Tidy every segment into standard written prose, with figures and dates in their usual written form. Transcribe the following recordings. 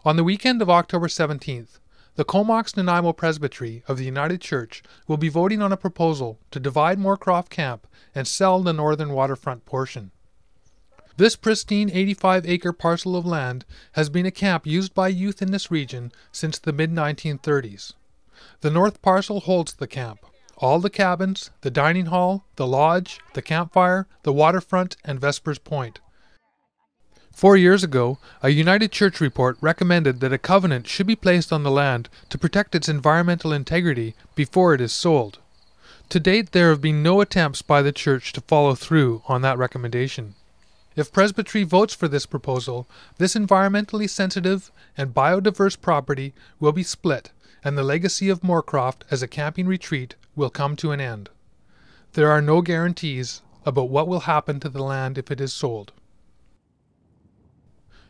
On the weekend of October 17th, the Comox Nanaimo Presbytery of the United Church will be voting on a proposal to divide Moorecroft Camp and sell the northern waterfront portion. This pristine 85-acre parcel of land has been a camp used by youth in this region since the mid-1930s. The north parcel holds the camp, all the cabins, the dining hall, the lodge, the campfire, the waterfront, and Vespers Point. 4 years ago, a United Church report recommended that a covenant should be placed on the land to protect its environmental integrity before it is sold. To date, there have been no attempts by the Church to follow through on that recommendation. If Presbytery votes for this proposal, this environmentally sensitive and biodiverse property will be split, and the legacy of Moorecroft as a camping retreat will come to an end. There are no guarantees about what will happen to the land if it is sold.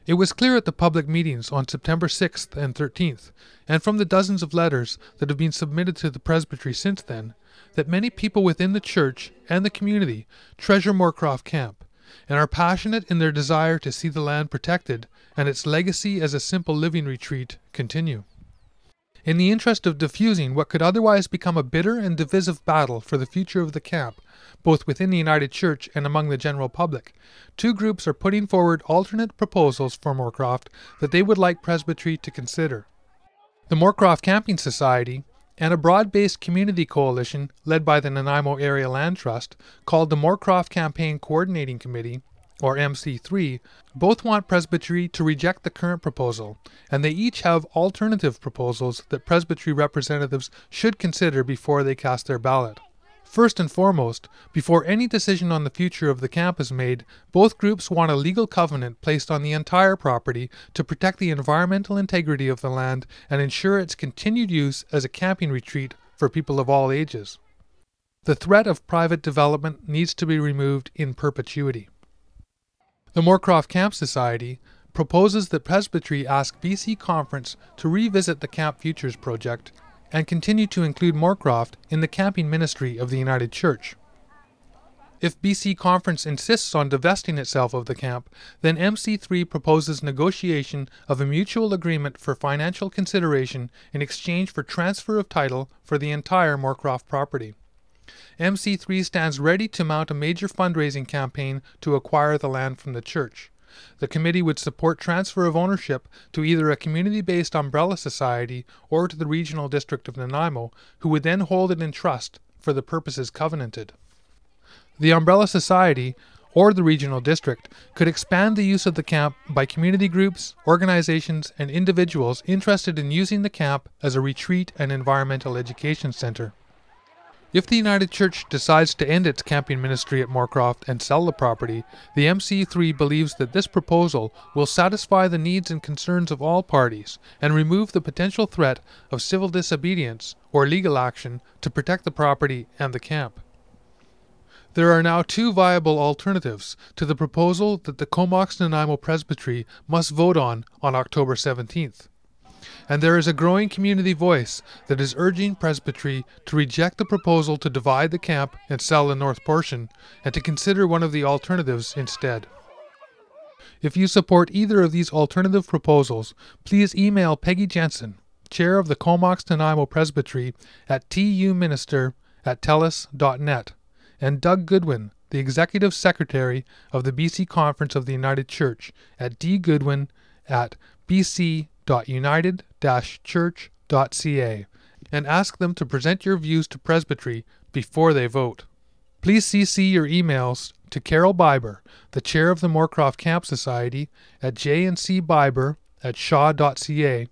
It was clear at the public meetings on September 6th and 13th, and from the dozens of letters that have been submitted to the Presbytery since then, that many people within the church and the community treasure Moorecroft Camp, and are passionate in their desire to see the land protected and its legacy as a simple living retreat continue. In the interest of diffusing what could otherwise become a bitter and divisive battle for the future of the camp, both within the United Church and among the general public, two groups are putting forward alternate proposals for Moorecroft that they would like Presbytery to consider. The Moorecroft Camping Society and a broad-based community coalition led by the Nanaimo Area Land Trust, called the Moorecroft Campaign Coordinating Committee, or MC3, both want Presbytery to reject the current proposal, and they each have alternative proposals that Presbytery representatives should consider before they cast their ballot. First and foremost, before any decision on the future of the camp is made, both groups want a legal covenant placed on the entire property to protect the environmental integrity of the land and ensure its continued use as a camping retreat for people of all ages. The threat of private development needs to be removed in perpetuity. The Moorecroft Camp Society proposes that Presbytery ask BC Conference to revisit the Camp Futures project and continue to include Moorecroft in the camping ministry of the United Church. If BC Conference insists on divesting itself of the camp, then MC3 proposes negotiation of a mutual agreement for financial consideration in exchange for transfer of title for the entire Moorecroft property. MC3 stands ready to mount a major fundraising campaign to acquire the land from the church. The committee would support transfer of ownership to either a community-based umbrella society or to the Regional District of Nanaimo, who would then hold it in trust for the purposes covenanted. The umbrella society or the Regional District could expand the use of the camp by community groups, organizations, and individuals interested in using the camp as a retreat and environmental education center. If the United Church decides to end its camping ministry at Moorecroft and sell the property, the MC3 believes that this proposal will satisfy the needs and concerns of all parties and remove the potential threat of civil disobedience or legal action to protect the property and the camp. There are now two viable alternatives to the proposal that the Comox Nanaimo Presbytery must vote on October 17th. And there is a growing community voice that is urging Presbytery to reject the proposal to divide the camp and sell the north portion, and to consider one of the alternatives instead. If you support either of these alternative proposals, please email Peggy Jensen, Chair of the Comox Nanaimo Presbytery, at tuminister@telus.net, and Doug Goodwin, the Executive Secretary of the BC Conference of the United Church, at dgoodwin@bc.united-church.ca, and ask them to present your views to Presbytery before they vote. Please CC your emails to Carol Biber, the Chair of the Moorecroft Camp Society, at j&cbiber@shaw.ca,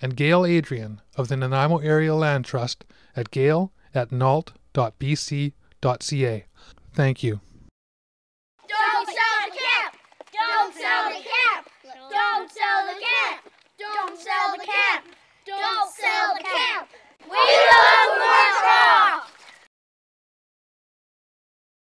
and Gail Adrian of the Nanaimo Area Land Trust at gail@nalt.bc.ca. Thank you. Don't sell the camp! Don't sell the camp!